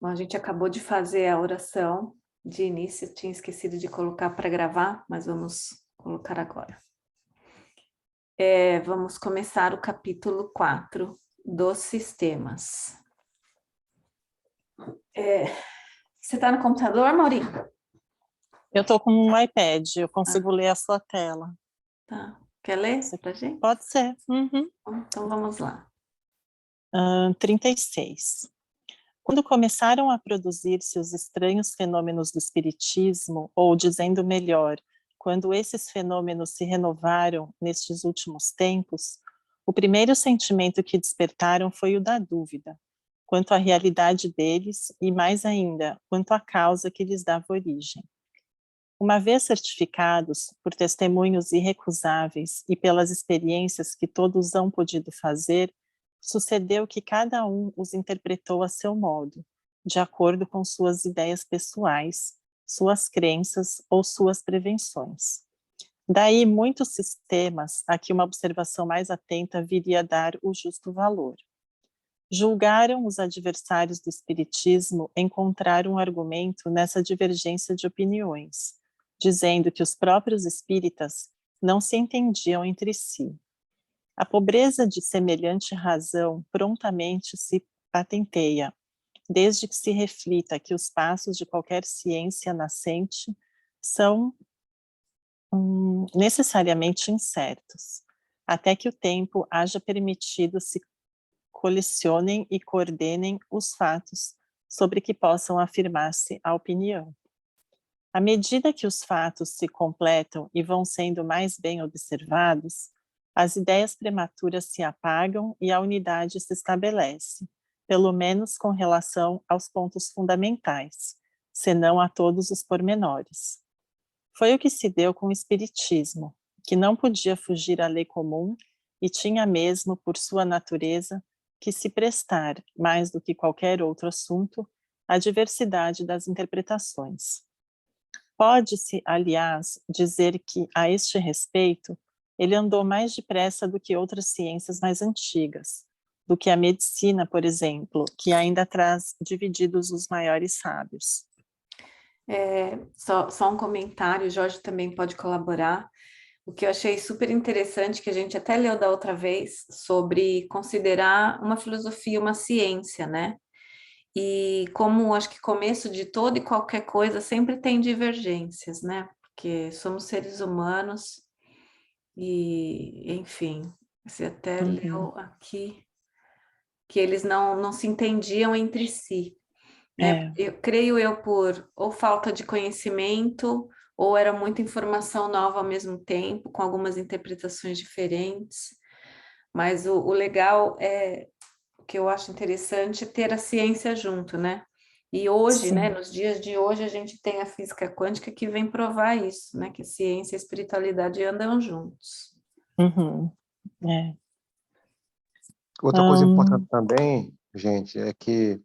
Bom, a gente acabou de fazer a oração de início, tinha esquecido de colocar para gravar, mas vamos colocar agora. Vamos começar o capítulo 4 dos sistemas. Você está no computador, Maurinho? Eu estou com um iPad, eu consigo ler a sua tela. Tá. Quer ler pra gente? Pode ser. Uhum. Então vamos lá. 36. Quando começaram a produzir-se os estranhos fenômenos do espiritismo, ou dizendo melhor, quando esses fenômenos se renovaram nestes últimos tempos, o primeiro sentimento que despertaram foi o da dúvida, quanto à realidade deles e, mais ainda, quanto à causa que lhes dava origem. Uma vez certificados por testemunhos irrecusáveis e pelas experiências que todos hão podido fazer, sucedeu que cada um os interpretou a seu modo, de acordo com suas ideias pessoais, suas crenças ou suas prevenções. Daí muitos sistemas a que uma observação mais atenta viria a dar o justo valor. Julgaram os adversários do espiritismo encontrar um argumento nessa divergência de opiniões, dizendo que os próprios espíritas não se entendiam entre si. A pobreza de semelhante razão prontamente se patenteia, desde que se reflita que os passos de qualquer ciência nascente são necessariamente incertos, até que o tempo haja permitido se colecionem e coordenem os fatos sobre que possam afirmar-se a opinião. À medida que os fatos se completam e vão sendo mais bem observados, as ideias prematuras se apagam e a unidade se estabelece, pelo menos com relação aos pontos fundamentais, senão a todos os pormenores. Foi o que se deu com o espiritismo, que não podia fugir à lei comum e tinha mesmo, por sua natureza, que se prestar, mais do que qualquer outro assunto, à diversidade das interpretações. Pode-se, aliás, dizer que, a este respeito, ele andou mais depressa do que outras ciências mais antigas, do que a medicina, por exemplo, que ainda traz divididos os maiores sábios. Só um comentário, o Jorge também pode colaborar. O que eu achei super interessante, que a gente até leu da outra vez, sobre considerar uma filosofia uma ciência, né? E como acho que começo de toda e qualquer coisa sempre tem divergências, né? Porque somos seres humanos e, enfim, você até leu aqui que eles não se entendiam entre si, né? Eu creio por ou falta de conhecimento ou era muita informação nova ao mesmo tempo, com algumas interpretações diferentes. Mas o legal é o que eu acho interessante é ter a ciência junto, né? E hoje, né, nos dias de hoje, a gente tem a física quântica que vem provar isso, né? Que ciência e espiritualidade andam juntos. Outra coisa importante também, gente, é que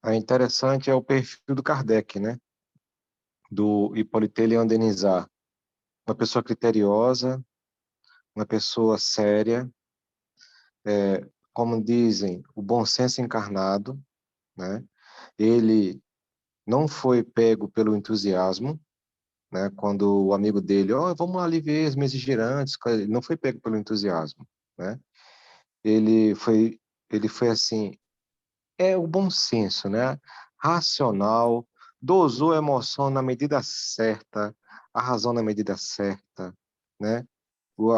é interessante é o perfil do Kardec, né? Do Hippolyte Léon Denisard. Uma pessoa criteriosa, uma pessoa séria, como dizem, o bom senso encarnado, né? Ele não foi pego pelo entusiasmo, né? Quando o amigo dele, vamos ali ver as mesas girantes, ele não foi pego pelo entusiasmo, né? Ele foi assim, o bom senso, né? Racional, dosou a emoção na medida certa, a razão na medida certa, né?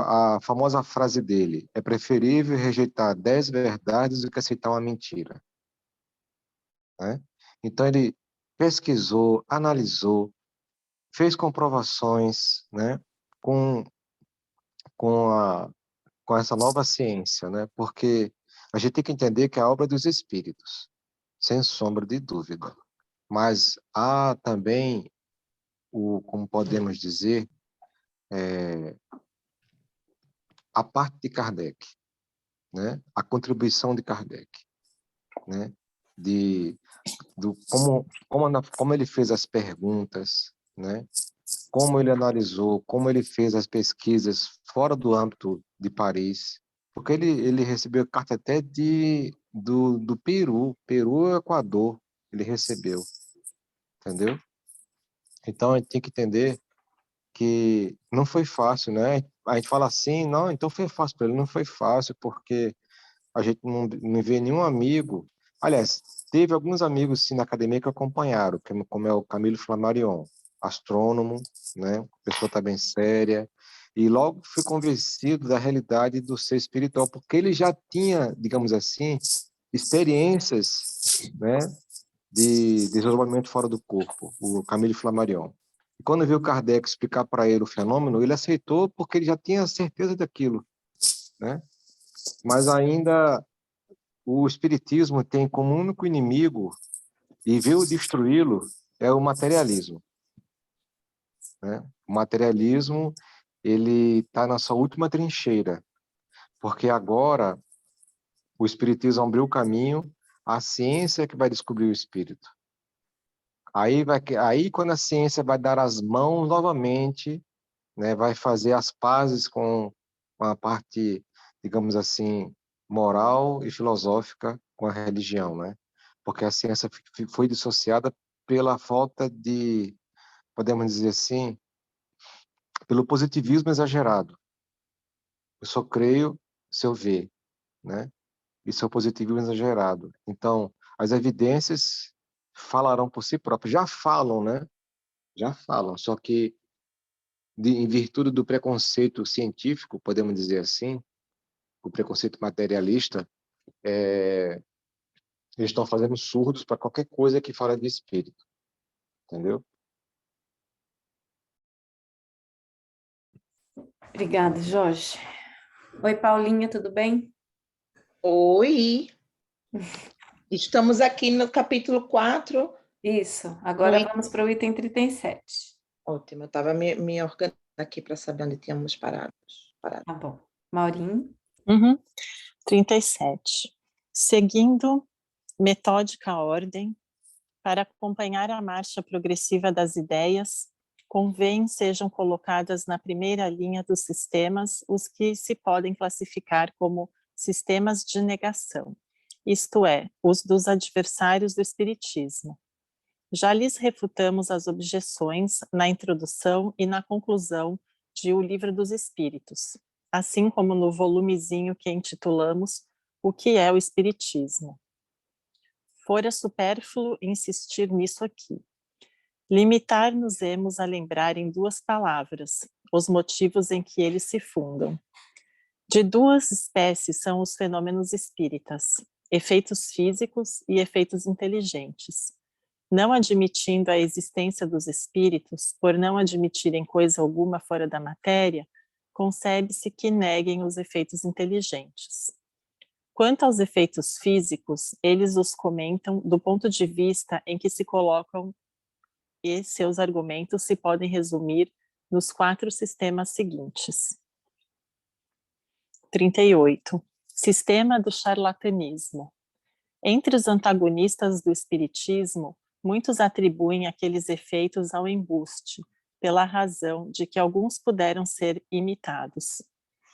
A famosa frase dele, é preferível rejeitar 10 verdades do que aceitar uma mentira, né? Então ele pesquisou, analisou, fez comprovações, né? Com, com, a, com essa nova ciência, né? Porque a gente tem que entender que é a obra dos espíritos, sem sombra de dúvida. Mas há também, como podemos dizer, a parte de Kardec, né? A contribuição de Kardec, né? Como ele fez as perguntas, né? Como ele analisou, como ele fez as pesquisas fora do âmbito de Paris, Porque ele recebeu carta até do Peru, Equador, ele recebeu, entendeu? Então, a gente tem que entender que não foi fácil, né? A gente fala assim, não, então foi fácil para ele. Não foi fácil, porque a gente não vê nenhum amigo. Aliás, teve alguns amigos, sim, na academia que acompanharam, como é o Camilo Flammarion, astrônomo, né? Pessoa também séria. E logo fui convencido da realidade do ser espiritual, porque ele já tinha, digamos assim, experiências, né, de desenvolvimento fora do corpo, o Camilo Flammarion. E quando viu Kardec explicar para ele o fenômeno, ele aceitou porque ele já tinha certeza daquilo, né? Mas ainda o espiritismo tem como único inimigo e veio destruí-lo é o materialismo, né? O materialismo, ele está na sua última trincheira, porque agora o espiritismo abriu o caminho, a ciência é que vai descobrir o espírito. Aí quando a ciência vai dar as mãos novamente, né, vai fazer as pazes com a parte, digamos assim, moral e filosófica com a religião, né? Porque a ciência foi dissociada pela falta de, podemos dizer assim, pelo positivismo exagerado. Eu só creio se eu ver, né? Isso é o positivismo exagerado. Então, as evidências falarão por si próprias, já falam, né? Já falam, só que em virtude do preconceito científico, podemos dizer assim, o preconceito materialista, eles estão fazendo surdos para qualquer coisa que fala de espírito, entendeu? Obrigada, Jorge. Oi, Paulinha, tudo bem? Oi, estamos aqui no capítulo 4. Isso, No agora item... vamos para o item 37. Ótimo, eu estava me organizando aqui para saber onde tínhamos parado. Tá bom. Maurinho? 37. Seguindo metódica ordem, para acompanhar a marcha progressiva das ideias, convém sejam colocadas na primeira linha dos sistemas os que se podem classificar como sistemas de negação, isto é, os dos adversários do espiritismo. Já lhes refutamos as objeções na introdução e na conclusão de O Livro dos Espíritos, assim como no volumezinho que intitulamos O que é o Espiritismo. Fora supérfluo insistir nisso aqui. Limitar-nos-emos a lembrar em 2 palavras os motivos em que eles se fundam. De 2 espécies são os fenômenos espíritas, efeitos físicos e efeitos inteligentes. Não admitindo a existência dos espíritos, por não admitirem coisa alguma fora da matéria, concebe-se que neguem os efeitos inteligentes. Quanto aos efeitos físicos, eles os comentam do ponto de vista em que se colocam e seus argumentos se podem resumir nos 4 sistemas seguintes. 38. Sistema do charlatanismo. Entre os antagonistas do espiritismo, muitos atribuem aqueles efeitos ao embuste, pela razão de que alguns puderam ser imitados.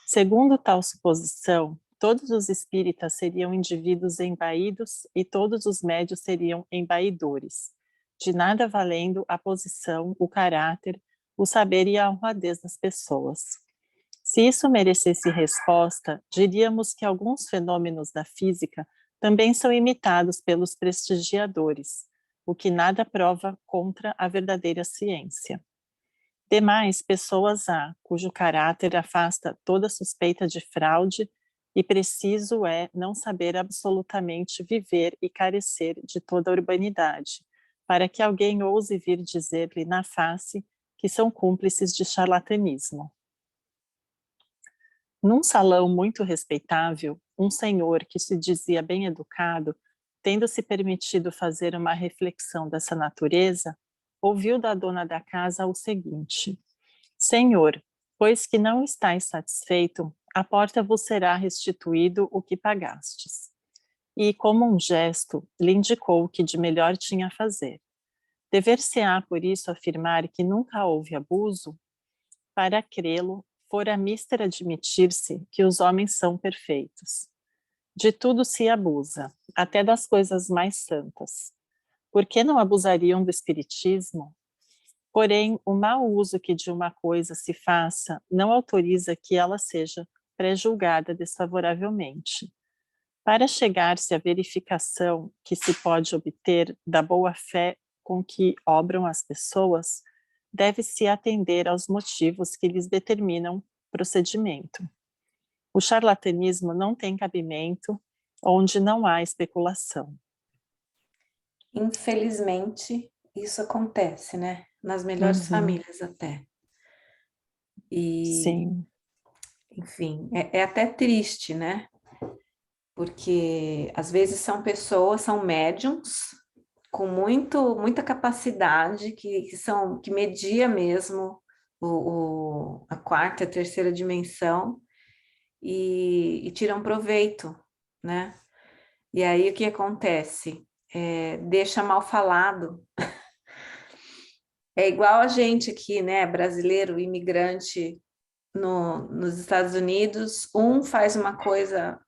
Segundo tal suposição, todos os espíritas seriam indivíduos embaídos e todos os médios seriam embaidores, de nada valendo a posição, o caráter, o saber e a honradez das pessoas. Se isso merecesse resposta, diríamos que alguns fenômenos da física também são imitados pelos prestigiadores, o que nada prova contra a verdadeira ciência. Demais, pessoas há, cujo caráter afasta toda suspeita de fraude e preciso é não saber absolutamente viver e carecer de toda a urbanidade, para que alguém ouse vir dizer-lhe na face que são cúmplices de charlatanismo. Num salão muito respeitável, um senhor que se dizia bem educado, tendo-se permitido fazer uma reflexão dessa natureza, ouviu da dona da casa o seguinte: Senhor, pois que não estáis satisfeito, à porta vos será restituído o que pagastes. E, como um gesto, lhe indicou o que de melhor tinha a fazer. Dever-se-á, por isso, afirmar que nunca houve abuso? Para crê-lo, fora mister admitir-se que os homens são perfeitos. De tudo se abusa, até das coisas mais santas. Por que não abusariam do espiritismo? Porém, o mau uso que de uma coisa se faça não autoriza que ela seja pré-julgada desfavoravelmente. Para chegar-se à verificação que se pode obter da boa-fé com que obram as pessoas, deve-se atender aos motivos que lhes determinam procedimento. O charlatanismo não tem cabimento onde não há especulação. Infelizmente, isso acontece, né? Nas melhores famílias até. E, Sim. enfim, é até triste, né? Porque às vezes são pessoas, são médiums com muita capacidade, que media mesmo a quarta e a terceira dimensão e tiram proveito, né? E aí o que acontece? Deixa mal falado. É igual a gente aqui, né, brasileiro, imigrante nos Estados Unidos, um faz uma coisa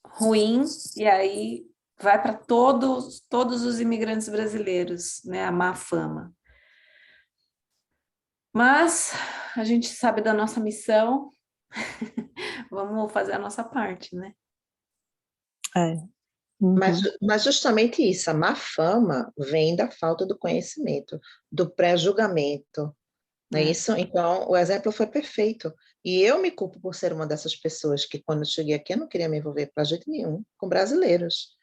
ruim e aí vai para todos os imigrantes brasileiros, né, a má fama. Mas a gente sabe da nossa missão, vamos fazer a nossa parte, né? É. Uhum. Mas justamente isso, a má fama vem da falta do conhecimento, do pré-julgamento. Não é isso? Então, o exemplo foi perfeito. E eu me culpo por ser uma dessas pessoas que, quando eu cheguei aqui, eu não queria me envolver para jeito nenhum com brasileiros.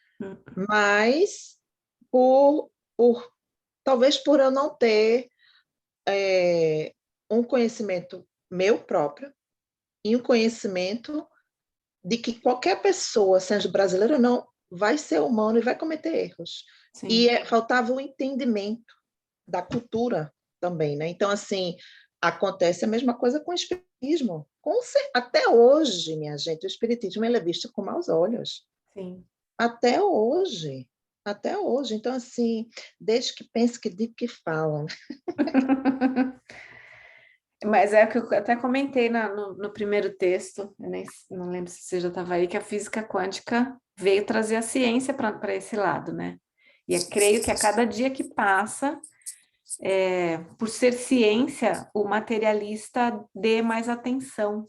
Mas, talvez por eu não ter um conhecimento meu próprio e um conhecimento de que qualquer pessoa, seja brasileira ou não, vai ser humano e vai cometer erros. Sim. E faltava o entendimento da cultura também, né? Então, assim, acontece a mesma coisa com o espiritismo. Até hoje, minha gente, o espiritismo ele é visto com maus olhos. Sim. Até hoje. Até hoje. Então, assim, desde que pense que digo que falam. Mas é o que eu até comentei no primeiro texto, eu não lembro se você já estava aí, que a física quântica veio trazer a ciência para esse lado, né? E eu creio que a cada dia que passa, por ser ciência, o materialista dê mais atenção.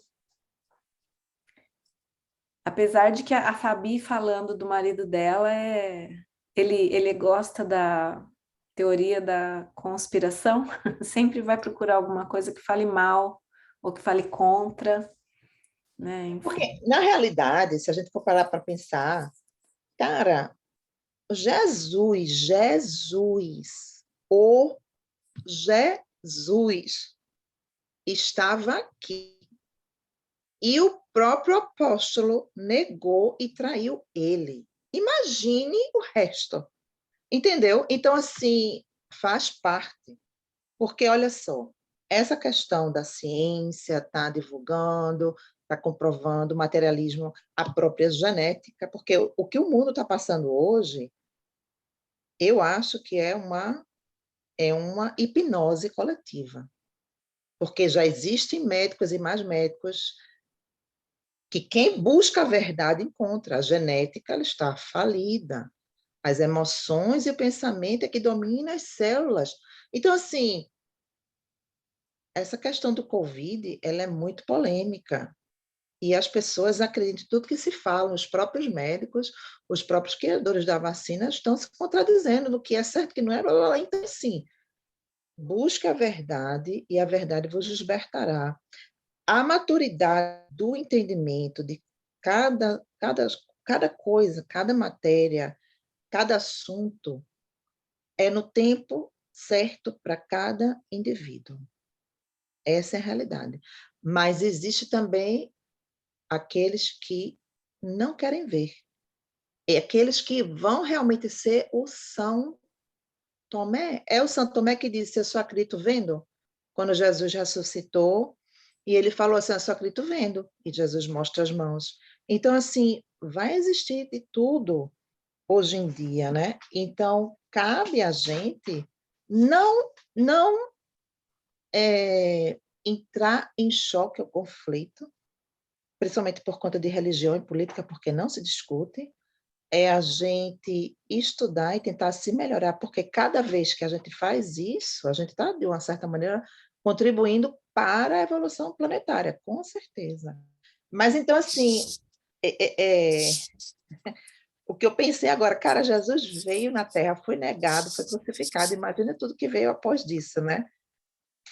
Apesar de que a Fabi falando do marido dela, ele gosta da teoria da conspiração, sempre vai procurar alguma coisa que fale mal ou que fale contra, né? Enfim. Porque, na realidade, se a gente for parar para pensar, cara, o Jesus estava aqui e o próprio apóstolo negou e traiu ele. Imagine o resto, entendeu? Então, assim, faz parte. Porque, olha só, essa questão da ciência está divulgando, está comprovando o materialismo, a própria genética, porque o que o mundo está passando hoje, eu acho que é uma hipnose coletiva. Porque já existem médicos e mais médicos que quem busca a verdade encontra. A genética ela está falida. As emoções e o pensamento é que dominam as células. Então, assim, essa questão do Covid, ela é muito polêmica. E as pessoas acreditam em tudo que se fala, os próprios médicos, os próprios criadores da vacina estão se contradizendo no que é certo, que não é. Blá, blá, blá. Então, assim, busque a verdade e a verdade vos libertará. A maturidade do entendimento de cada coisa, cada matéria, cada assunto, é no tempo certo para cada indivíduo. Essa é a realidade. Mas existe também aqueles que não querem ver. E aqueles que vão realmente ser o São Tomé. É o São Tomé que disse, eu só acredito vendo. Quando Jesus ressuscitou, e ele falou assim, eu só acredito vendo. E Jesus mostra as mãos. Então, assim, vai existir de tudo hoje em dia, né? Então, cabe a gente não entrar em choque ou conflito, principalmente por conta de religião e política, porque não se discute, é a gente estudar e tentar se melhorar, porque cada vez que a gente faz isso, a gente está, de uma certa maneira, contribuindo para a evolução planetária, com certeza. Mas, então, assim, o que eu pensei agora, cara, Jesus veio na Terra, foi negado, foi crucificado, imagina tudo que veio após disso, né?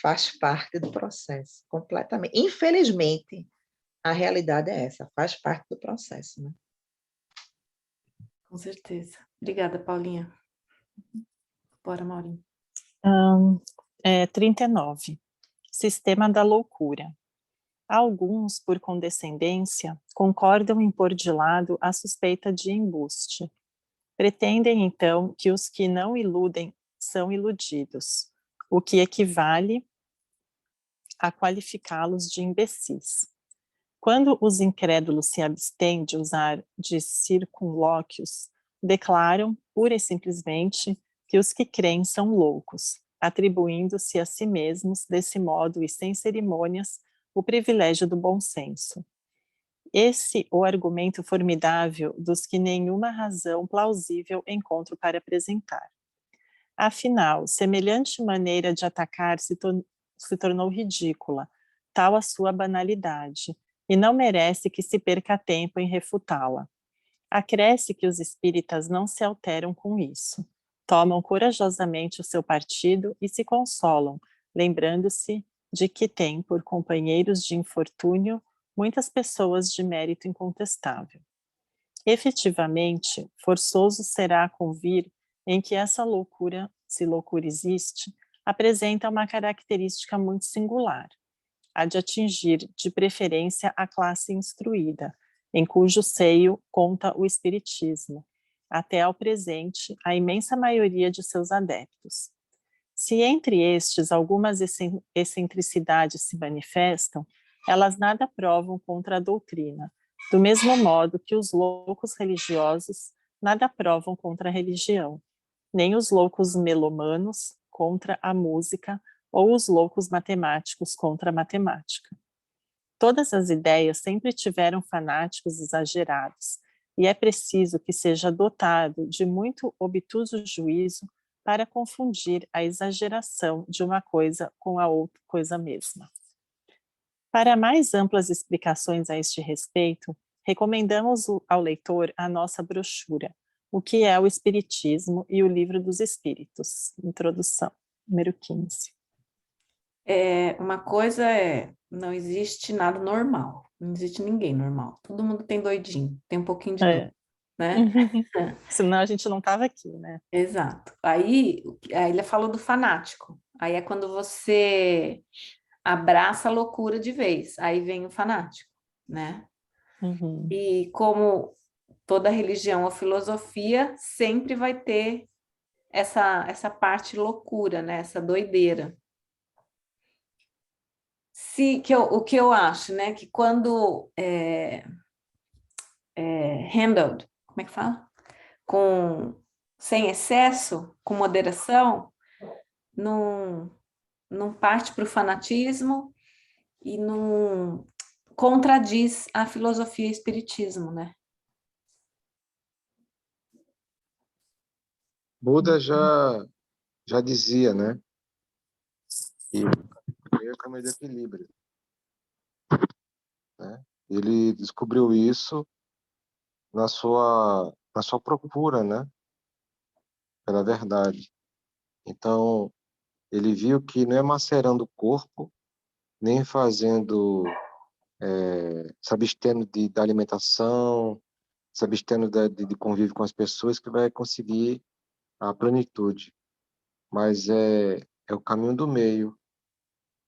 Faz parte do processo, completamente. Infelizmente, a realidade é essa, faz parte do processo, né? Com certeza. Obrigada, Paulinha. Bora, Maurinho. 39. Sistema da loucura. Alguns, por condescendência, concordam em pôr de lado a suspeita de embuste. Pretendem, então, que os que não iludem são iludidos, o que equivale a qualificá-los de imbecis. Quando os incrédulos se abstêm de usar de circunlóquios, declaram, pura e simplesmente, que os que creem são loucos, atribuindo-se a si mesmos, desse modo e sem cerimônias, o privilégio do bom senso. Esse o argumento formidável dos que nenhuma razão plausível encontro para apresentar. Afinal, semelhante maneira de atacar se tornou ridícula, tal a sua banalidade, e não merece que se perca tempo em refutá-la. Acresce que os espíritas não se alteram com isso. Tomam corajosamente o seu partido e se consolam, lembrando-se de que têm por companheiros de infortúnio muitas pessoas de mérito incontestável. Efetivamente, forçoso será convir em que essa loucura, se loucura existe, apresenta uma característica muito singular, a de atingir de preferência a classe instruída, em cujo seio conta o espiritismo, até ao presente a imensa maioria de seus adeptos. Se entre estes algumas excentricidades se manifestam, elas nada provam contra a doutrina, do mesmo modo que os loucos religiosos nada provam contra a religião, nem os loucos melomanos contra a música ou os loucos matemáticos contra a matemática. Todas as ideias sempre tiveram fanáticos exagerados, e é preciso que seja dotado de muito obtuso juízo para confundir a exageração de uma coisa com a outra coisa mesma. Para mais amplas explicações a este respeito, recomendamos ao leitor a nossa brochura, O que é o Espiritismo e o Livro dos Espíritos, introdução, número 15. Uma coisa não existe nada normal, não existe ninguém normal, todo mundo tem doidinho, tem um pouquinho de dor, né? Senão a gente não estava aqui, né? Exato. Aí ele falou do fanático, aí é quando você abraça a loucura de vez, aí vem o fanático, né? Uhum. E como toda religião ou filosofia, sempre vai ter essa parte loucura, né? Essa doideira. O que eu acho, né? Que quando handled, como é que fala? Sem excesso, com moderação, não parte para o fanatismo e não contradiz a filosofia e espiritismo, né? Buda já dizia, né? Que é o caminho do equilíbrio, né? Ele descobriu isso na sua procura, né? Pela verdade. Então, ele viu que não é macerando o corpo, nem fazendo, se abstendo da alimentação, se abstendo de convívio com as pessoas que vai conseguir a plenitude. Mas é o caminho do meio,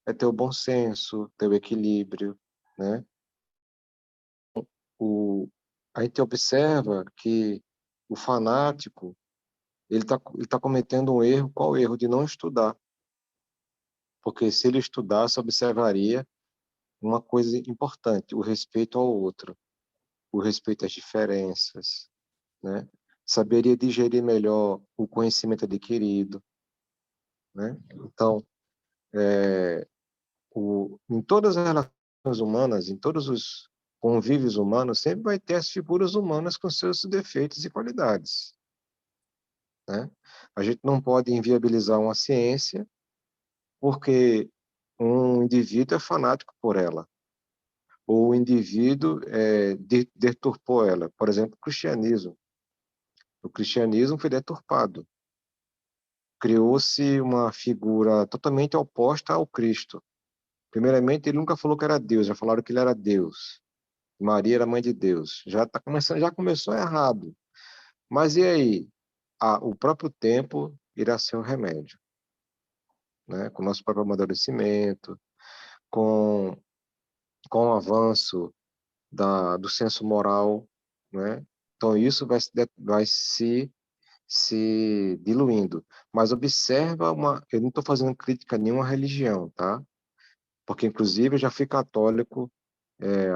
é ter o bom senso, ter o equilíbrio, né? A gente observa que o fanático, ele tá cometendo um erro, qual o erro? De não estudar. Porque se ele estudasse, observaria uma coisa importante, o respeito ao outro, o respeito às diferenças, né? Saberia digerir melhor o conhecimento adquirido, né? Então, em todas as relações humanas, em todos os convívios humanos, sempre vai ter as figuras humanas com seus defeitos e qualidades, né? A gente não pode inviabilizar uma ciência porque um indivíduo é fanático por ela, ou o indivíduo deturpou ela. Por exemplo, o cristianismo. O cristianismo foi deturpado. Criou-se uma figura totalmente oposta ao Cristo. Primeiramente, ele nunca falou que era Deus, já falaram que ele era Deus. Maria era mãe de Deus. Já começou errado. Mas e aí? O próprio tempo irá ser um remédio, né? Com o nosso próprio amadurecimento, com, com o avanço do senso moral, né? Então isso vai se diluindo. Mas observa eu não estou fazendo crítica a nenhuma religião, tá? Porque inclusive eu já fui católico,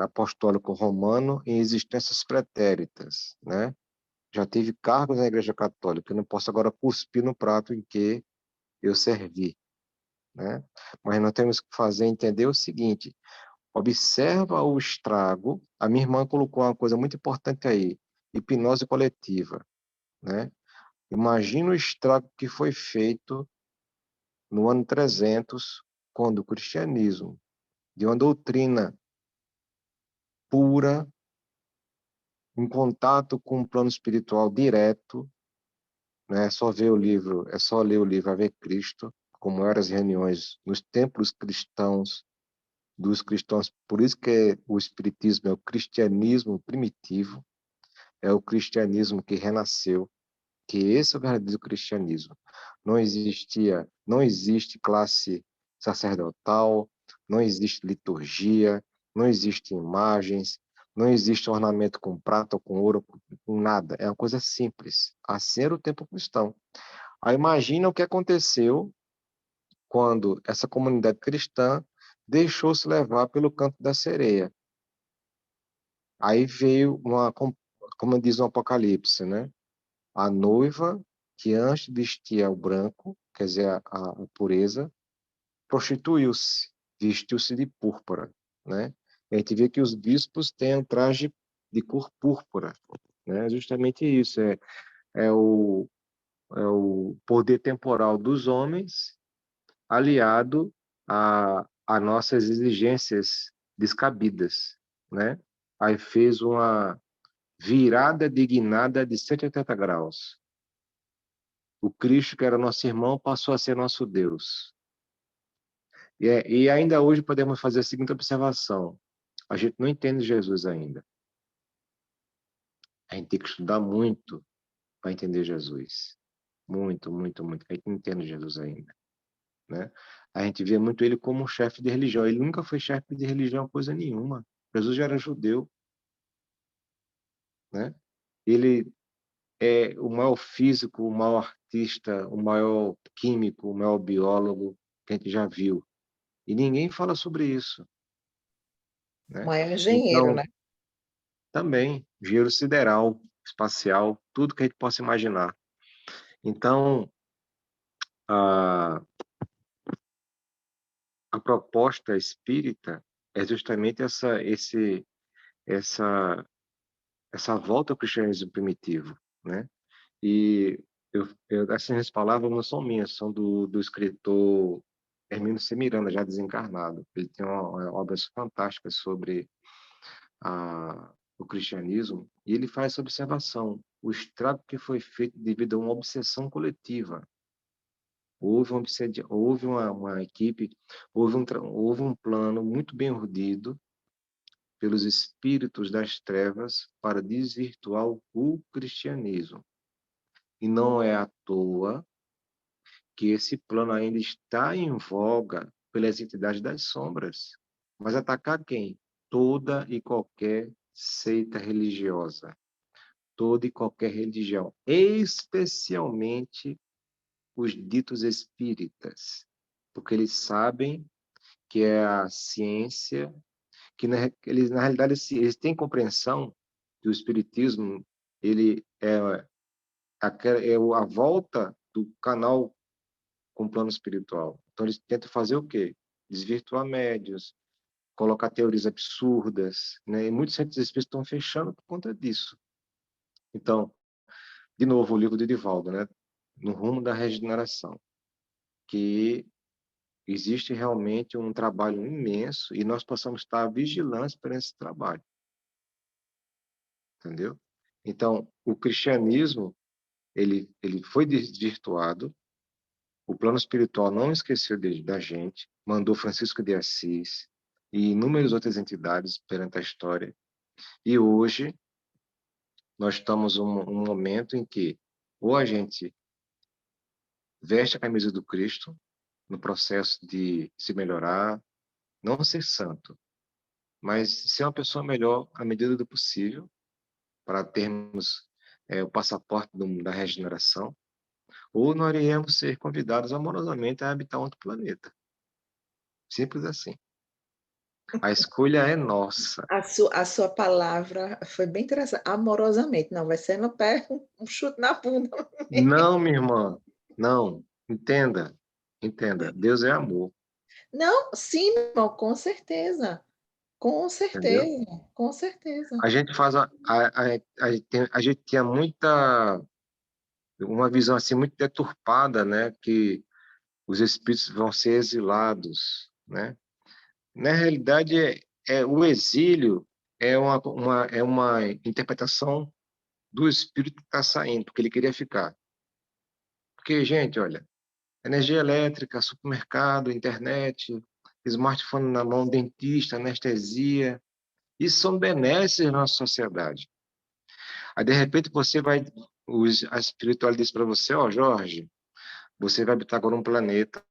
apostólico romano em existências pretéritas, né? Já tive cargos na Igreja Católica, eu não posso agora cuspir no prato em que eu servi, né? Mas nós temos que fazer entender o seguinte: observa o estrago. A minha irmã colocou uma coisa muito importante aí: hipnose coletiva, né? Imagina o estrago que foi feito no ano 300, quando o cristianismo, de uma doutrina pura, em contato com o plano espiritual direto, né? É só ler o livro Ave Cristo, como eram as reuniões nos templos cristãos, dos cristãos. Por isso que o espiritismo é o cristianismo primitivo, é o cristianismo que renasceu, que esse é o verdadeiro cristianismo. Não existe classe sacerdotal, não existe liturgia, não existem imagens, não existe ornamento com prata ou com ouro, com nada. É uma coisa simples. Assim era o tempo cristão. Aí imagina o que aconteceu quando essa comunidade cristã deixou-se levar pelo canto da sereia. Aí veio como diz o Apocalipse, né? A noiva que antes vestia o branco, quer dizer, a pureza, prostituiu-se, vestiu-se de púrpura, né? A gente vê que os bispos têm um traje de cor púrpura, né? Justamente isso, é o, é o poder temporal dos homens aliado a nossas exigências descabidas, né? Aí fez uma virada dignada de 180 graus. O Cristo, que era nosso irmão, passou a ser nosso Deus. E ainda hoje podemos fazer a seguinte observação: a gente não entende Jesus ainda. A gente tem que estudar muito para entender Jesus. Muito, muito, muito. A gente não entende Jesus ainda, né? A gente vê muito ele como um chefe de religião. Ele nunca foi chefe de religião, coisa nenhuma. Jesus já era judeu, né? Ele é o maior físico, o maior artista, o maior químico, o maior biólogo que a gente já viu. E ninguém fala sobre isso, O né? maior engenheiro, Então, né? também, engenheiro sideral, espacial, tudo que a gente possa imaginar. Então, a, a proposta espírita é justamente essa, essa volta ao cristianismo primitivo, né? E essas palavras não são minhas, são do escritor Hermínio C. Miranda, já desencarnado. Ele tem obras fantásticas sobre o cristianismo, e ele faz essa observação: o estrago que foi feito devido a uma obsessão coletiva. Houve uma equipe, houve um plano muito bem urdido pelos espíritos das trevas para desvirtuar o cristianismo. E não é à toa que esse plano ainda está em voga pelas entidades das sombras. Mas atacar quem? Toda e qualquer seita religiosa, toda e qualquer religião, especialmente os ditos espíritas, porque eles sabem que é a ciência, que eles na realidade eles têm compreensão que o espiritismo ele é a volta do canal com o plano espiritual. Então eles tentam fazer o quê? desvirtuar médios, colocar teorias absurdas, né? E muitos centros espíritas estão fechando por conta disso. Então, de novo, o livro de Divaldo, né? No rumo da regeneração, que existe realmente um trabalho imenso e nós possamos estar vigilantes para esse trabalho, entendeu? Então, o cristianismo, ele foi desvirtuado, o plano espiritual não esqueceu da gente, mandou Francisco de Assis e inúmeras outras entidades perante a história, e hoje nós estamos um momento em que ou a gente veste a camisa do Cristo no processo de se melhorar, não ser santo, mas ser uma pessoa melhor à medida do possível, para termos o passaporte da regeneração, ou nós iremos ser convidados amorosamente a habitar outro planeta. Simples assim. A escolha é nossa. A sua palavra foi bem interessante. Amorosamente. Não, vai ser no pé, um chute na bunda. Não, minha irmã. Não. Entenda. Entenda. Deus é amor. Não, sim, irmão, com certeza. Com Entendeu? certeza. Com certeza. A gente faz a gente tinha uma visão assim muito deturpada, né, que os espíritos vão ser exilados, né? Na realidade, o exílio é uma interpretação do espírito que está saindo, porque ele queria ficar. Porque, gente, olha, energia elétrica, supermercado, internet, smartphone na mão, dentista, anestesia, isso são benesses na nossa sociedade. Aí, de repente, a espiritualidade diz para você, ó, Jorge, você vai habitar agora um planeta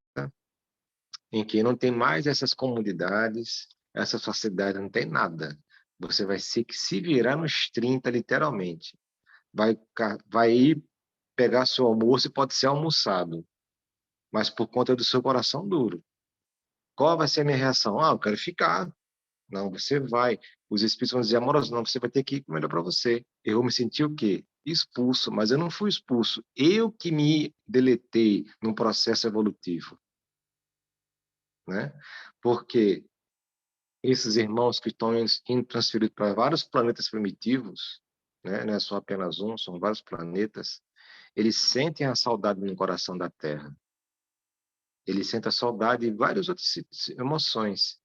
em que não tem mais essas comunidades, essa sociedade, não tem nada. Você vai se virar nos 30, literalmente. Vai ir pegar seu almoço e pode ser almoçado, mas por conta do seu coração duro. Qual vai ser a minha reação? Ah, eu quero ficar. Não, você vai. Os espíritos vão dizer, amoroso, não, você vai ter que ir melhor para você. Eu vou me sentir o quê? Expulso, mas eu não fui expulso. Eu que me deletei num processo evolutivo, né? Porque esses irmãos que estão sendo transferidos para vários planetas primitivos, né? Não é só apenas um, são vários planetas, eles sentem a saudade no coração da Terra. Eles sentem a saudade e várias outras emoções,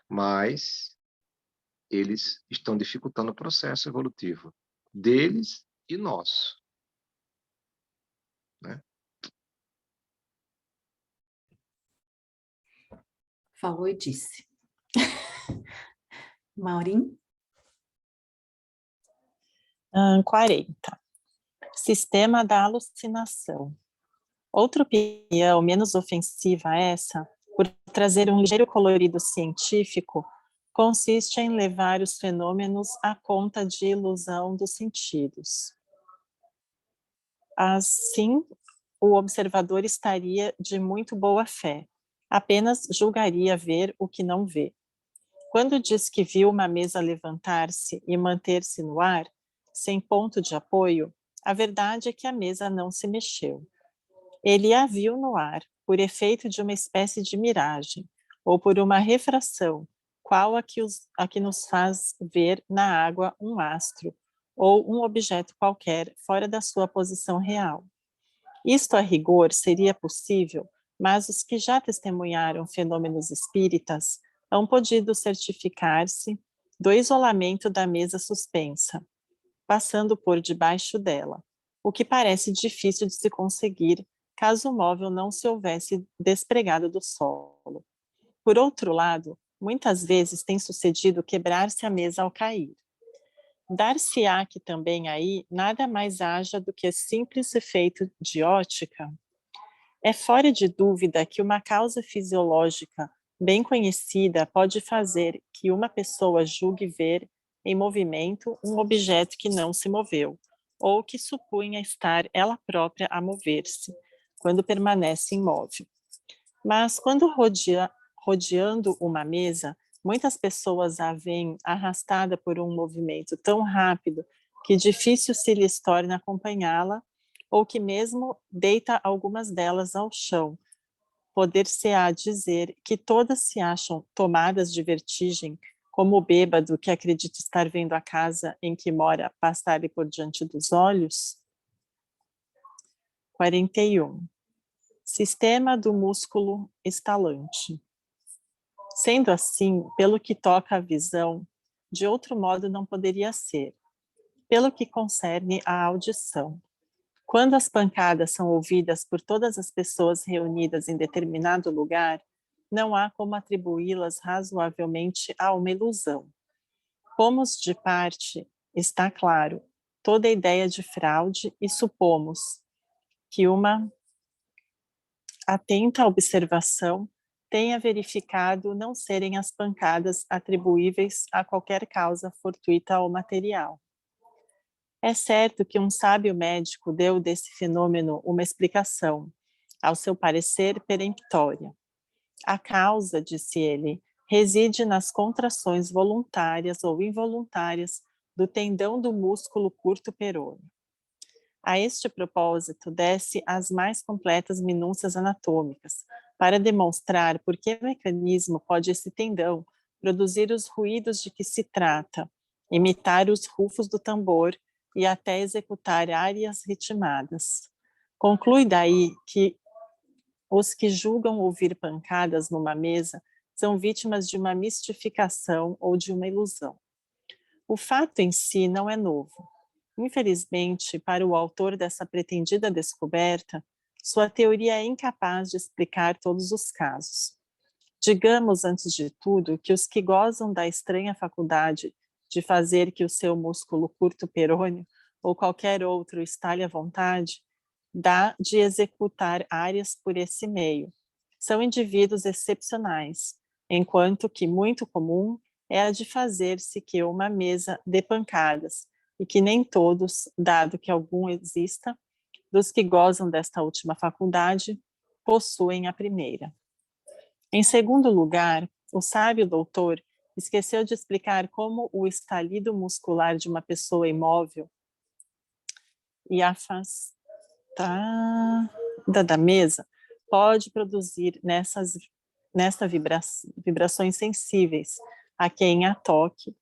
mas eles estão dificultando o processo evolutivo deles e nosso, né? Falou e disse. Maurim? 40. Sistema da alucinação. Outra opinião menos ofensiva a essa, por trazer um ligeiro colorido científico, consiste em levar os fenômenos à conta de ilusão dos sentidos. Assim, o observador estaria de muito boa fé, apenas julgaria ver o que não vê. Quando diz que viu uma mesa levantar-se e manter-se no ar, sem ponto de apoio, a verdade é que a mesa não se mexeu. Ele a viu no ar, por efeito de uma espécie de miragem, ou por uma refração, qual a que nos faz ver na água um astro, ou um objeto qualquer fora da sua posição real. Isto, a rigor, seria possível, mas os que já testemunharam fenômenos espíritas hão podido certificar-se do isolamento da mesa suspensa, passando por debaixo dela, o que parece difícil de se conseguir caso o móvel não se houvesse despregado do solo. Por outro lado, muitas vezes tem sucedido quebrar-se a mesa ao cair. Dar-se-á que também aí nada mais haja do que simples efeito de ótica? É fora de dúvida que uma causa fisiológica bem conhecida pode fazer que uma pessoa julgue ver em movimento um objeto que não se moveu, ou que supunha estar ela própria a mover-se, quando permanece imóvel. Mas quando rodeando uma mesa, muitas pessoas a veem arrastada por um movimento tão rápido que difícil se lhes torna acompanhá-la, ou que mesmo deita algumas delas ao chão, poder-se-á dizer que todas se acham tomadas de vertigem, como o bêbado que acredita estar vendo a casa em que mora passar-lhe por diante dos olhos? 41. Sistema do músculo estalante. Sendo assim, pelo que toca à visão, de outro modo não poderia ser. Pelo que concerne à audição, quando as pancadas são ouvidas por todas as pessoas reunidas em determinado lugar, não há como atribuí-las razoavelmente a uma ilusão. Pomos de parte, está claro, toda a ideia de fraude e supomos que uma atenta observação tenha verificado não serem as pancadas atribuíveis a qualquer causa fortuita ou material. É certo que um sábio médico deu desse fenômeno uma explicação, ao seu parecer peremptória. A causa, disse ele, reside nas contrações voluntárias ou involuntárias do tendão do músculo curto perôneo. A este propósito, desce as mais completas minúcias anatômicas, para demonstrar por que mecanismo pode esse tendão produzir os ruídos de que se trata, imitar os rufos do tambor e até executar árias ritmadas. Conclui daí que os que julgam ouvir pancadas numa mesa são vítimas de uma mistificação ou de uma ilusão. O fato em si não é novo. Infelizmente, para o autor dessa pretendida descoberta, sua teoria é incapaz de explicar todos os casos. Digamos, antes de tudo, que os que gozam da estranha faculdade de fazer que o seu músculo curto perôneo ou qualquer outro estale à vontade, dá de executar áreas por esse meio. São indivíduos excepcionais, enquanto que muito comum é a de fazer-se que uma mesa dê pancadas, e que nem todos, dado que algum exista, dos que gozam desta última faculdade, possuem a primeira. Em segundo lugar, o sábio doutor esqueceu de explicar como o estalido muscular de uma pessoa imóvel e afastada da mesa pode produzir vibrações sensíveis a quem a toque,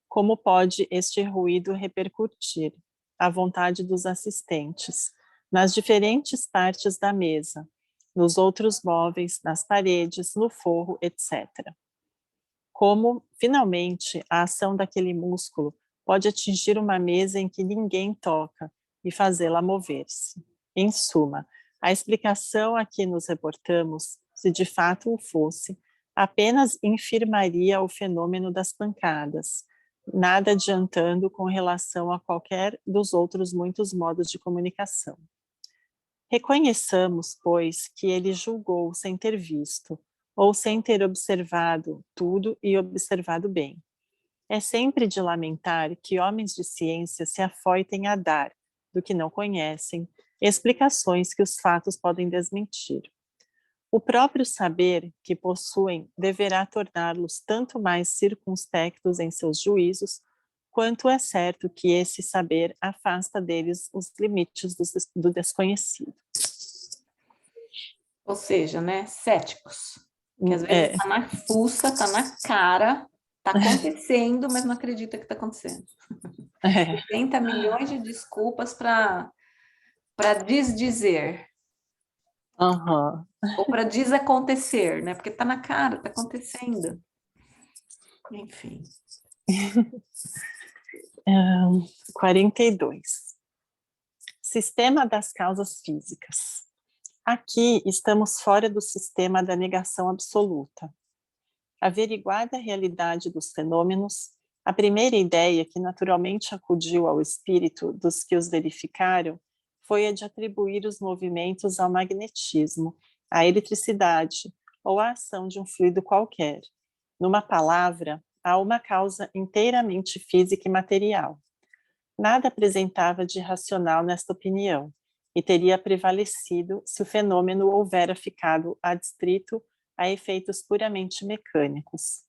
como pode este ruído repercutir à vontade dos assistentes nas diferentes partes da mesa, nos outros móveis, nas paredes, no forro, etc. Como, finalmente, a ação daquele músculo pode atingir uma mesa em que ninguém toca e fazê-la mover-se. Em suma, a explicação a que nos reportamos, se de fato o fosse, apenas infirmaria o fenômeno das pancadas, nada adiantando com relação a qualquer dos outros muitos modos de comunicação. Reconheçamos, pois, que ele julgou sem ter visto, ou sem ter observado tudo e observado bem. É sempre de lamentar que homens de ciência se afoitem a dar, do que não conhecem, explicações que os fatos podem desmentir. O próprio saber que possuem deverá torná-los tanto mais circunspectos em seus juízos, quanto é certo que esse saber afasta deles os limites do desconhecido. Ou seja, né, céticos, que às vezes está na fuça, está na cara, está acontecendo, mas não acredita que está acontecendo. 70 milhões de desculpas para desdizer. Uhum. Ou para desacontecer, né? Porque está na cara, está acontecendo. Enfim. 42. Sistema das causas físicas. Aqui estamos fora do sistema da negação absoluta. Averiguada a realidade dos fenômenos, a primeira ideia que naturalmente acudiu ao espírito dos que os verificaram foi a de atribuir os movimentos ao magnetismo, à eletricidade ou à ação de um fluido qualquer. Numa palavra, a uma causa inteiramente física e material. Nada apresentava de racional nesta opinião, e teria prevalecido se o fenômeno houvera ficado adstrito a efeitos puramente mecânicos.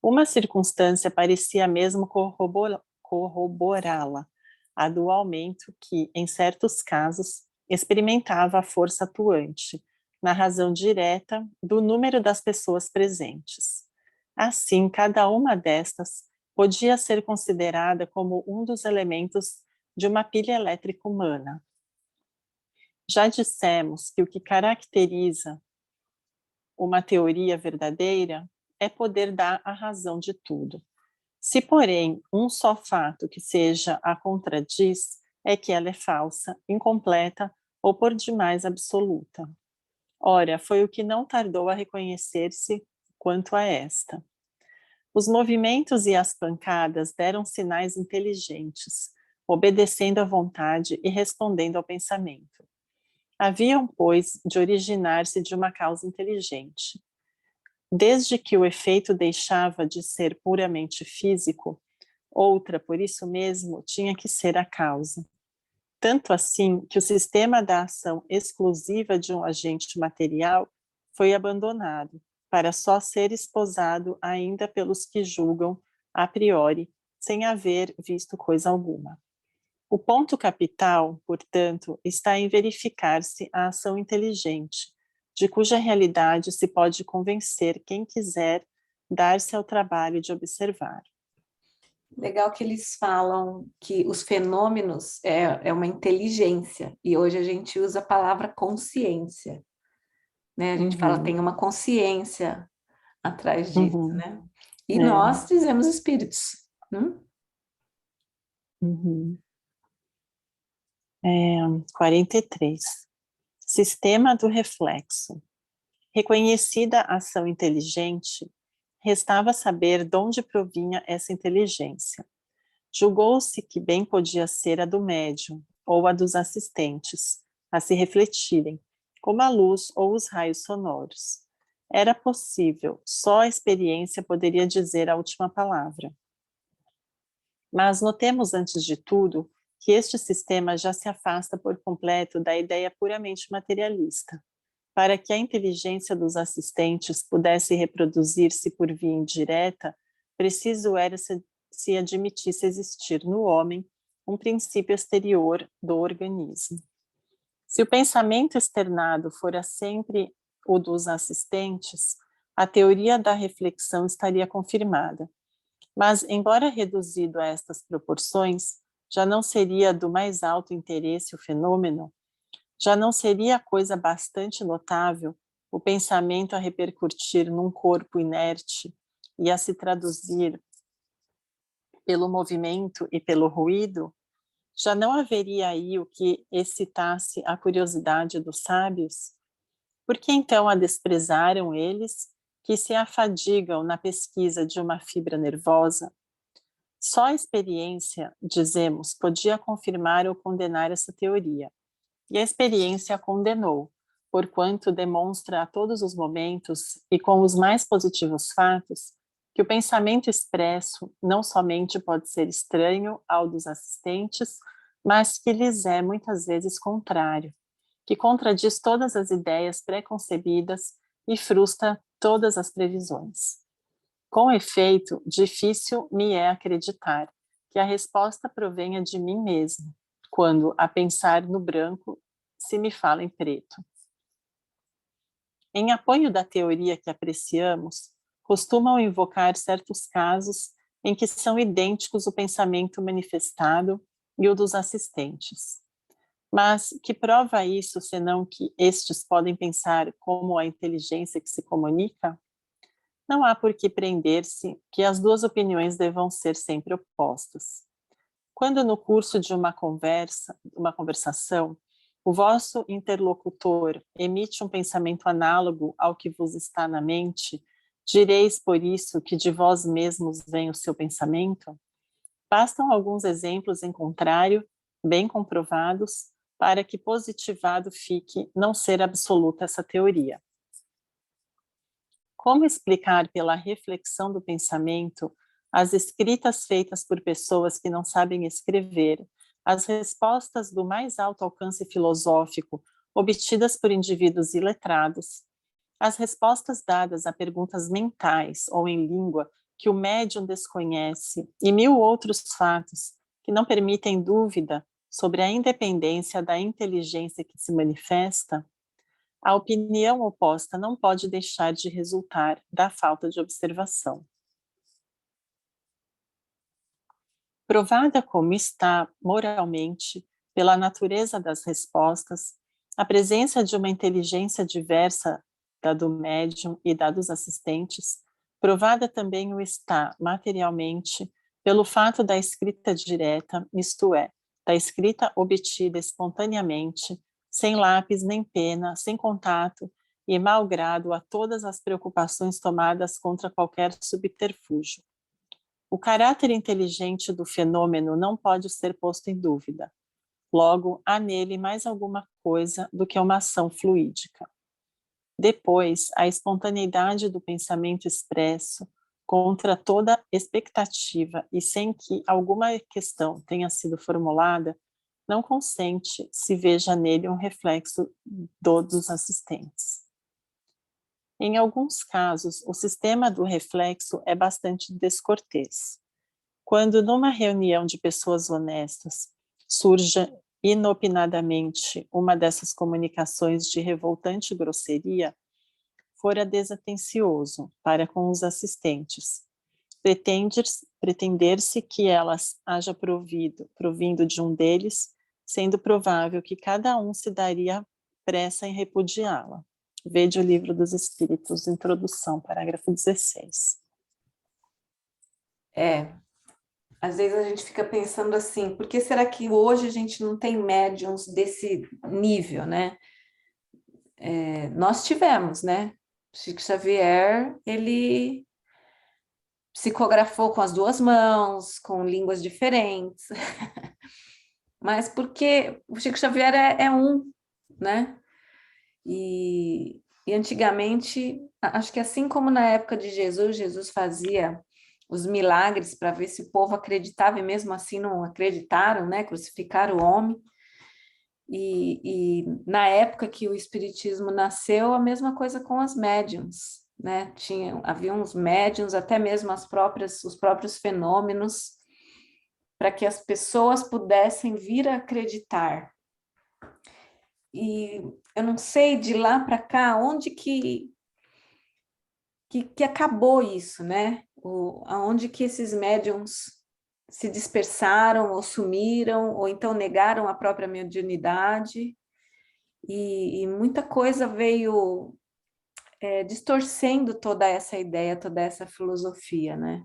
Uma circunstância parecia mesmo corroborá-la, a do aumento que, em certos casos, experimentava a força atuante, na razão direta do número das pessoas presentes. Assim, cada uma destas podia ser considerada como um dos elementos de uma pilha elétrica humana. Já dissemos que o que caracteriza uma teoria verdadeira é poder dar a razão de tudo. Se, porém, um só fato que seja a contradiz, é que ela é falsa, incompleta ou por demais absoluta. Ora, foi o que não tardou a reconhecer-se quanto a esta. Os movimentos e as pancadas deram sinais inteligentes, obedecendo à vontade e respondendo ao pensamento. Haviam, pois, de originar-se de uma causa inteligente. Desde que o efeito deixava de ser puramente físico, outra, por isso mesmo, tinha que ser a causa. Tanto assim que o sistema da ação exclusiva de um agente material foi abandonado, para só ser esposado ainda pelos que julgam a priori, sem haver visto coisa alguma. O ponto capital, portanto, está em verificar-se a ação inteligente, de cuja realidade se pode convencer quem quiser dar-se ao trabalho de observar. Legal que eles falam que os fenômenos é uma inteligência, e hoje a gente usa a palavra consciência, né? A gente fala tem uma consciência atrás disso, né? E nós dizemos espíritos. 43. Sistema do reflexo. Reconhecida a ação inteligente, restava saber de onde provinha essa inteligência. Julgou-se que bem podia ser a do médium ou a dos assistentes, a se refletirem, como a luz ou os raios sonoros. Era possível, só a experiência poderia dizer a última palavra. Mas notemos, antes de tudo, que este sistema já se afasta por completo da ideia puramente materialista. Para que a inteligência dos assistentes pudesse reproduzir-se por via indireta, preciso era se admitisse existir no homem um princípio exterior do organismo. Se o pensamento externado fora sempre o dos assistentes, a teoria da reflexão estaria confirmada. Mas, embora reduzido a estas proporções, já não seria do mais alto interesse o fenômeno, já não seria coisa bastante notável o pensamento a repercutir num corpo inerte e a se traduzir pelo movimento e pelo ruído? Já não haveria aí o que excitasse a curiosidade dos sábios? Por que então a desprezaram eles, que se afadigam na pesquisa de uma fibra nervosa? Só a experiência, dizemos, podia confirmar ou condenar essa teoria. E a experiência a condenou, porquanto demonstra a todos os momentos e com os mais positivos fatos que o pensamento expresso não somente pode ser estranho ao dos assistentes, mas que lhes é muitas vezes contrário, que contradiz todas as ideias pré-concebidas e frustra todas as previsões. Com efeito, difícil me é acreditar que a resposta provenha de mim mesmo, quando, a pensar no branco, se me fala em preto. Em apoio da teoria que apreciamos, costumam invocar certos casos em que são idênticos o pensamento manifestado e o dos assistentes. Mas que prova isso, senão que estes podem pensar como a inteligência que se comunica? Não há por que prender-se que as duas opiniões devam ser sempre opostas. Quando no curso de uma conversação, o vosso interlocutor emite um pensamento análogo ao que vos está na mente, direis por isso que de vós mesmos vem o seu pensamento? Bastam alguns exemplos em contrário, bem comprovados, para que positivado fique não ser absoluta essa teoria. Como explicar pela reflexão do pensamento as escritas feitas por pessoas que não sabem escrever, as respostas do mais alto alcance filosófico obtidas por indivíduos iletrados, as respostas dadas a perguntas mentais ou em língua que o médium desconhece e mil outros fatos que não permitem dúvida sobre a independência da inteligência que se manifesta? A opinião oposta não pode deixar de resultar da falta de observação. Provada como está moralmente, pela natureza das respostas, a presença de uma inteligência diversa da do médium e da dos assistentes, provada também o está materialmente pelo fato da escrita direta, isto é, da escrita obtida espontaneamente, sem lápis nem pena, sem contato e malgrado a todas as preocupações tomadas contra qualquer subterfúgio. O caráter inteligente do fenômeno não pode ser posto em dúvida. Logo, há nele mais alguma coisa do que uma ação fluídica. Depois, a espontaneidade do pensamento expresso, contra toda expectativa e sem que alguma questão tenha sido formulada, não consente se veja nele um reflexo dos assistentes. Em alguns casos, o sistema do reflexo é bastante descortês. Quando numa reunião de pessoas honestas surge inopinadamente uma dessas comunicações de revoltante grosseria, fora desatencioso para com os assistentes. Pretender-se que elas haja provindo de um deles, sendo provável que cada um se daria pressa em repudiá-la. Vede o Livro dos Espíritos, introdução, parágrafo 16. Às vezes a gente fica pensando assim, por que será que hoje a gente não tem médiums desse nível, né? Nós tivemos, né? Chico Xavier, ele psicografou com as duas mãos, com línguas diferentes, mas porque o Chico Xavier é um, né? E antigamente, acho que assim como na época de Jesus, Jesus fazia os milagres para ver se o povo acreditava, e mesmo assim não acreditaram, né? Crucificaram o homem. E na época que o Espiritismo nasceu, a mesma coisa com as médiums, né? Havia uns médiums, até mesmo os próprios fenômenos, para que as pessoas pudessem vir a acreditar. E eu não sei de lá para cá onde que acabou isso, né? Aonde que esses médiums se dispersaram ou sumiram, ou então negaram a própria mediunidade, e muita coisa veio distorcendo toda essa ideia, toda essa filosofia, né?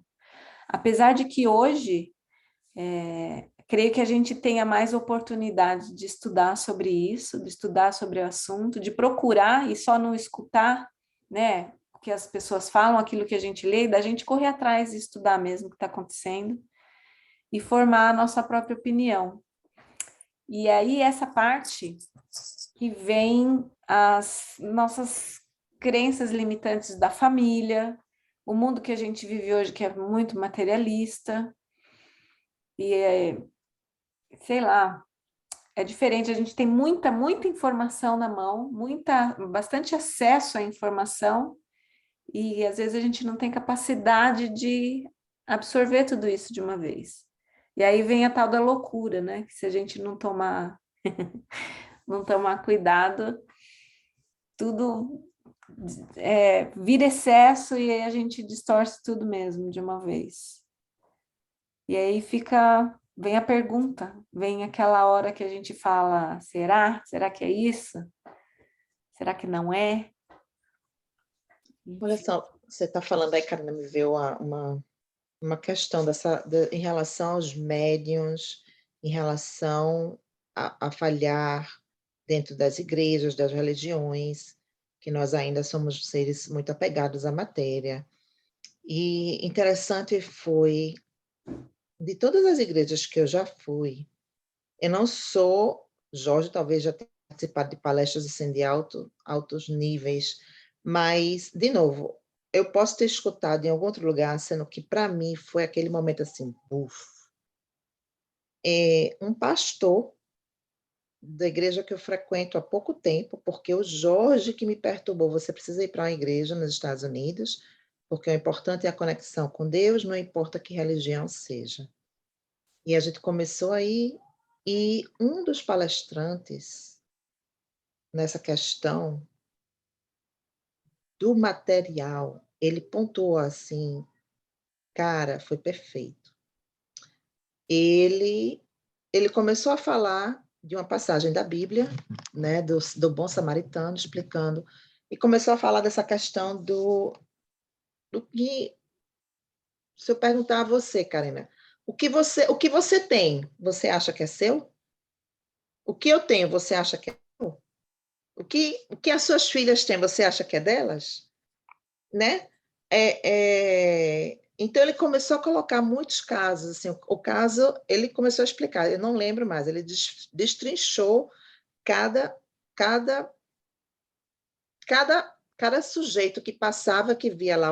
Apesar de que hoje, creio que a gente tenha mais oportunidade de estudar sobre isso, de estudar sobre o assunto, de procurar e só não escutar, né, o que as pessoas falam, aquilo que a gente lê, da gente correr atrás e estudar mesmo o que está acontecendo e formar a nossa própria opinião. E aí essa parte que vem as nossas crenças limitantes da família, o mundo que a gente vive hoje que é muito materialista, e sei lá, é diferente, a gente tem muita informação na mão, bastante acesso à informação, e às vezes a gente não tem capacidade de absorver tudo isso de uma vez. E aí vem a tal da loucura, né? Que se a gente não tomar cuidado, tudo vira excesso e aí a gente distorce tudo mesmo de uma vez. E aí vem a pergunta, vem aquela hora que a gente fala, será? Será que é isso? Será que não é? Olha só, você está falando aí, Karina, me veio uma questão em relação aos médiuns, em relação a falhar dentro das igrejas, das religiões, que nós ainda somos seres muito apegados à matéria. E interessante foi, de todas as igrejas que eu já fui, eu não sou, Jorge talvez já tenha participado de palestras assim, de altos níveis, mas, de novo, eu posso ter escutado em algum outro lugar, sendo que, para mim, foi aquele momento assim, um pastor da igreja que eu frequento há pouco tempo, porque o Jorge que me perturbou, você precisa ir para uma igreja nos Estados Unidos, porque o importante é a conexão com Deus, não importa que religião seja. E a gente começou aí, e um dos palestrantes nessa questão do material, ele pontuou assim, cara, foi perfeito. Ele começou a falar de uma passagem da Bíblia, né, do bom samaritano, explicando, e começou a falar dessa questão do que, se eu perguntar a você, Karina, o que você tem, você acha que é seu? O que eu tenho, você acha que é meu? O que as suas filhas têm, você acha que é delas? Né? Então, ele começou a colocar muitos casos. Assim, o caso, ele começou a explicar, eu não lembro mais, ele destrinchou cada, cada, cada sujeito que passava, que via lá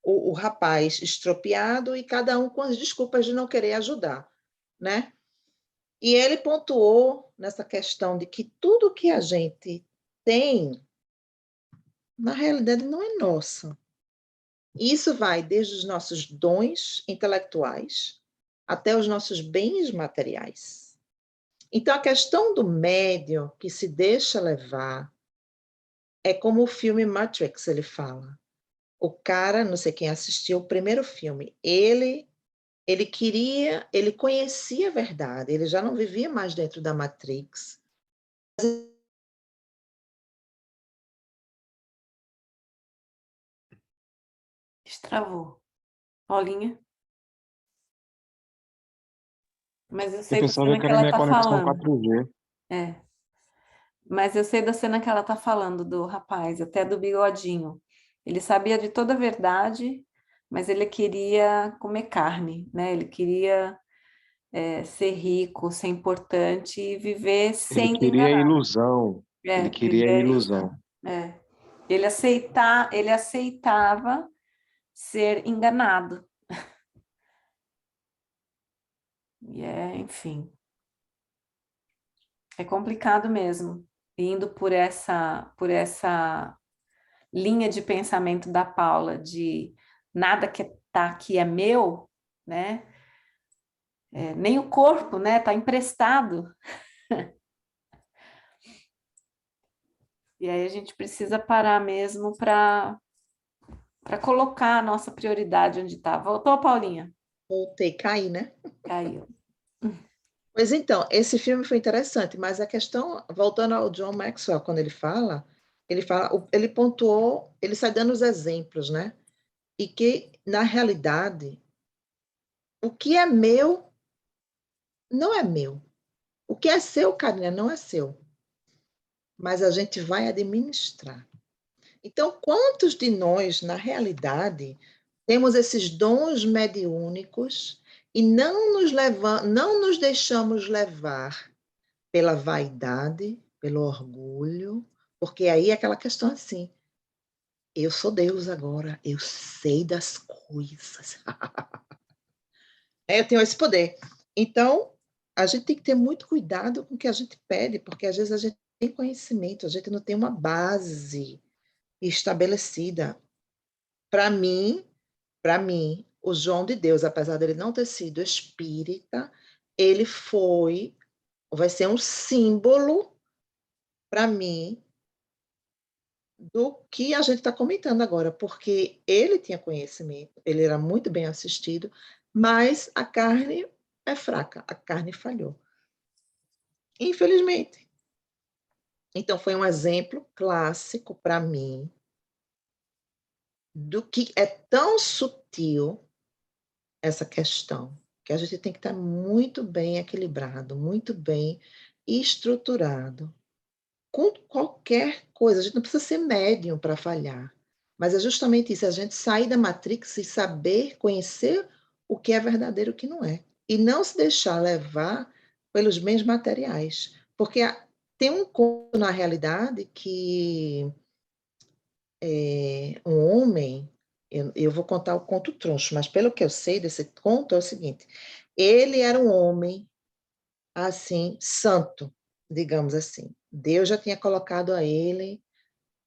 o rapaz estropiado, e cada um com as desculpas de não querer ajudar, né? E ele pontuou nessa questão de que tudo que a gente tem, na realidade, não é nosso. Isso vai desde os nossos dons intelectuais até os nossos bens materiais. Então, a questão do médium que se deixa levar é como o filme Matrix, ele fala. O cara, não sei quem assistiu o primeiro filme, ele conhecia a verdade, ele já não vivia mais dentro da Matrix. Destravou. Paulinha? Mas eu Eu sei da pensava cena que que era ela minha tá conexão falando. 4G. É. Mas eu sei da cena que ela tá falando do rapaz, até do bigodinho. Ele sabia de toda a verdade, mas ele queria comer carne, né? Ele queria ser rico, ser importante e viver Ele sendo queria a enganado. ilusão. Ele queria a Viver a ilusão. ilusão. Ele aceitava ser enganado. E enfim, é complicado mesmo. Indo por essa linha de pensamento da Paula, de nada que está aqui é meu, né? Nem o corpo, né? Está emprestado. E aí a gente precisa parar mesmo para colocar a nossa prioridade onde está. Voltou, Paulinha? Voltei, caí, né? Caiu. Pois então, esse filme foi interessante, mas a questão, voltando ao John Maxwell, quando ele pontuou, ele sai dando os exemplos, né? E que, na realidade, o que é meu não é meu. O que é seu, Karina, não é seu. Mas a gente vai administrar. Então, quantos de nós, na realidade, temos esses dons mediúnicos e não nos deixamos levar pela vaidade, pelo orgulho, porque aí é aquela questão assim, eu sou Deus agora, eu sei das coisas. Eu tenho esse poder. Então, a gente tem que ter muito cuidado com o que a gente pede, porque às vezes a gente tem conhecimento, a gente não tem uma base estabelecida. Para mim, o João de Deus, apesar dele não ter sido espírita, ele vai ser um símbolo para mim do que a gente está comentando agora, porque ele tinha conhecimento, ele era muito bem assistido, mas a carne é fraca, a carne falhou. Infelizmente. Então, foi um exemplo clássico para mim do que é tão sutil essa questão, que a gente tem que estar muito bem equilibrado, muito bem estruturado. Com qualquer coisa, a gente não precisa ser médium para falhar, mas é justamente isso, a gente sair da Matrix e saber conhecer o que é verdadeiro e o que não é. E não se deixar levar pelos bens materiais. Porque tem um conto na realidade que um homem, eu vou contar o conto troncho, mas pelo que eu sei desse conto é o seguinte, ele era um homem, assim, santo, digamos assim. Deus já tinha colocado a ele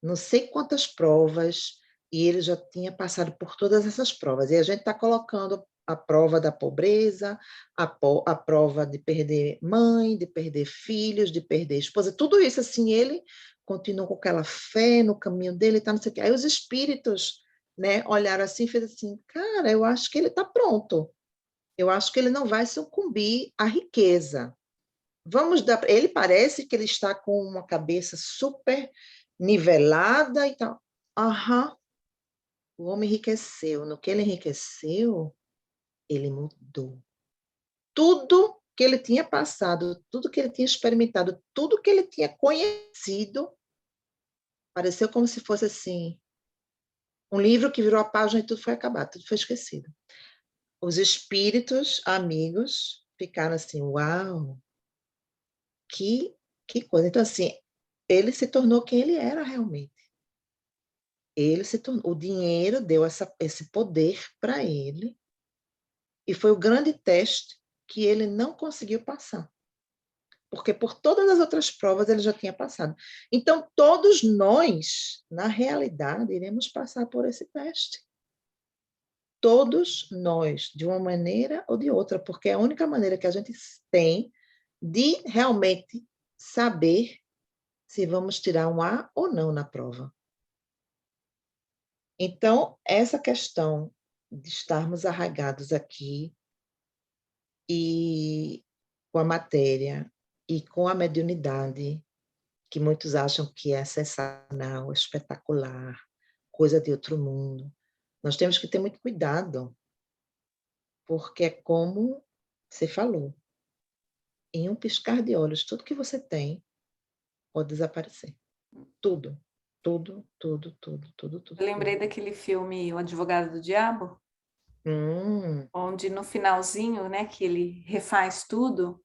não sei quantas provas, e ele já tinha passado por todas essas provas. E a gente está colocando a prova da pobreza, a prova de perder mãe, de perder filhos, de perder esposa, tudo isso, assim, ele continuou com aquela fé no caminho dele, tá, não sei o quê. Aí os espíritos, né, olharam assim e fez assim, cara, eu acho que ele está pronto, eu acho que ele não vai sucumbir à riqueza. Vamos dar, ele parece que ele está com uma cabeça super nivelada e tal. Aham, o homem enriqueceu. No que ele enriqueceu, ele mudou. Tudo que ele tinha passado, tudo que ele tinha experimentado, tudo que ele tinha conhecido, pareceu como se fosse assim, um livro que virou a página e tudo foi acabado, tudo foi esquecido. Os espíritos amigos ficaram assim, uau, que coisa. Então, assim, ele se tornou quem ele era realmente. Ele se tornou, o dinheiro deu esse poder para ele, e foi o grande teste que ele não conseguiu passar. Porque por todas as outras provas ele já tinha passado. Então, todos nós, na realidade, iremos passar por esse teste. Todos nós, de uma maneira ou de outra, porque é a única maneira que a gente tem de realmente saber se vamos tirar um A ou não na prova. Então, essa questão de estarmos arraigados aqui e com a matéria e com a mediunidade, que muitos acham que é sensacional, espetacular, coisa de outro mundo. Nós temos que ter muito cuidado, porque é como você falou, em um piscar de olhos, tudo que você tem pode desaparecer. Tudo, tudo, tudo, tudo, tudo, tudo, Eu lembrei tudo. daquele filme O Advogado do Diabo, Hum, onde no finalzinho, né, que ele refaz tudo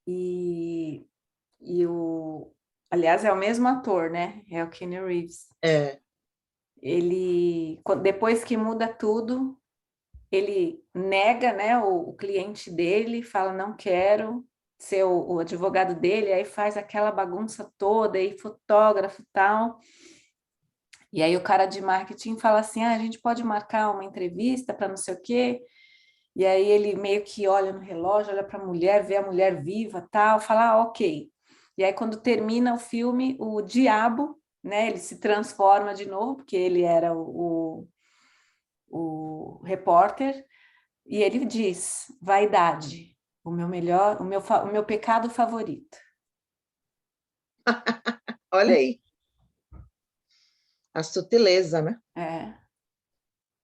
e, aliás, é o mesmo ator, né? É o Keanu Reeves. é, Ele, depois que muda tudo, ele nega, né, o cliente dele, fala, não quero ser o advogado dele, aí faz aquela bagunça toda, aí fotógrafo e tal. E aí o cara de marketing fala assim, a gente pode marcar uma entrevista para não sei o quê. E aí ele meio que olha no relógio, olha para a mulher, vê a mulher viva, tal, fala, ok. E aí quando termina o filme, o diabo, né, ele se transforma de novo, porque ele era o repórter, e ele diz, vaidade, o meu melhor, o meu pecado favorito. olha aí, a sutileza, né? É.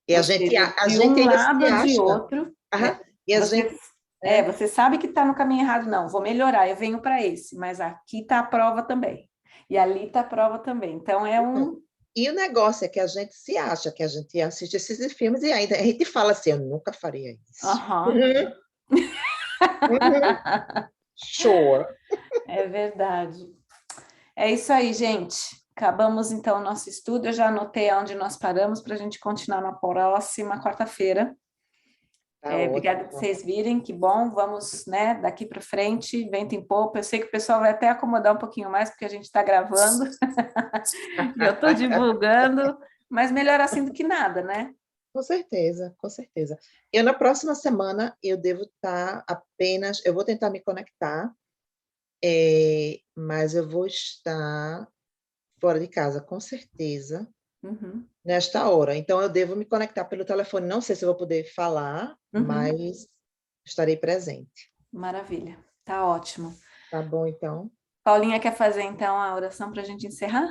E Ou a, seja, a de gente um ainda se lado ou de acha. outro, Aham, né? e a gente. É, Você sabe que está no caminho errado, não, vou melhorar, eu venho para esse, mas aqui está a prova também. E ali está a prova também. Então é um. e o negócio é que a gente se acha que a gente assiste esses filmes e ainda a gente fala assim, eu nunca faria isso. Aham. Uhum, sure. É verdade. É isso aí, gente. Acabamos então o nosso estudo. Eu já anotei onde nós paramos para a gente continuar na próxima quarta-feira. Tá Obrigada por ótimo. vocês virem, que bom. Vamos, né, daqui para frente, vento em popa. Eu sei que o pessoal vai até acomodar um pouquinho mais, porque a gente está gravando e eu estou divulgando, mas melhor assim do que nada, né? Com certeza, com certeza. Eu, na próxima semana, eu devo estar apenas. Eu vou tentar me conectar, mas eu vou estar fora de casa, com certeza, Uhum, nesta hora. Então, eu devo me conectar pelo telefone. Não sei se eu vou poder falar, uhum. mas estarei presente. Maravilha, tá ótimo. Tá bom, então? Paulinha quer fazer então a oração para a gente encerrar?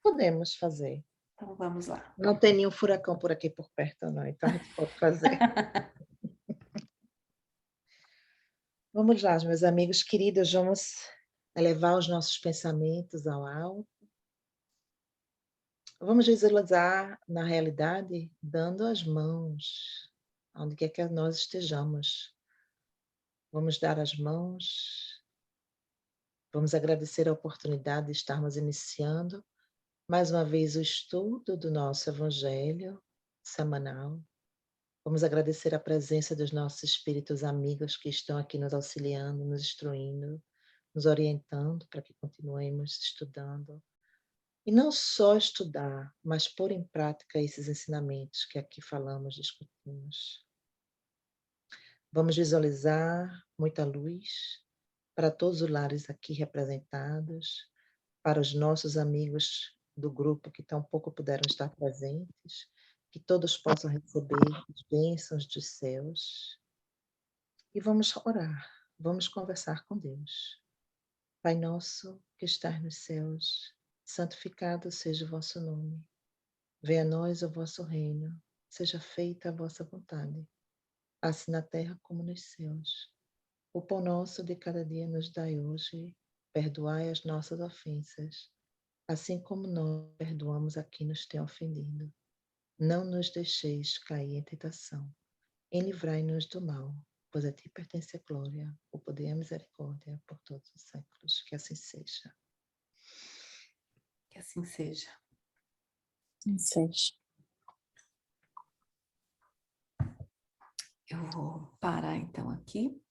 Podemos fazer. Então vamos lá. Não tem nenhum furacão por aqui por perto, não, então a gente pode fazer. Vamos lá, meus amigos queridos, vamos elevar os nossos pensamentos ao alto. Vamos visualizar, na realidade, dando as mãos, onde quer que nós estejamos. Vamos dar as mãos, vamos agradecer a oportunidade de estarmos iniciando mais uma vez o estudo do nosso Evangelho semanal. Vamos agradecer a presença dos nossos espíritos amigos que estão aqui nos auxiliando, nos instruindo, nos orientando para que continuemos estudando. E não só estudar, mas pôr em prática esses ensinamentos que aqui falamos, discutimos. Vamos visualizar muita luz para todos os lares aqui representados, para os nossos amigos do grupo que tampouco puderam estar presentes, que todos possam receber as bênçãos dos céus. E vamos orar, vamos conversar com Deus. Pai nosso que estás nos céus, santificado seja o vosso nome. Venha a nós o vosso reino, seja feita a vossa vontade, assim na terra como nos céus. O pão nosso de cada dia nos dai hoje, perdoai as nossas ofensas, assim como nós perdoamos a quem nos tem ofendido. Não nos deixeis cair em tentação, e livrai-nos do mal, pois a ti pertence a glória, o poder e a misericórdia por todos os séculos. Que assim seja. Que assim seja. Seja. Eu vou parar então aqui.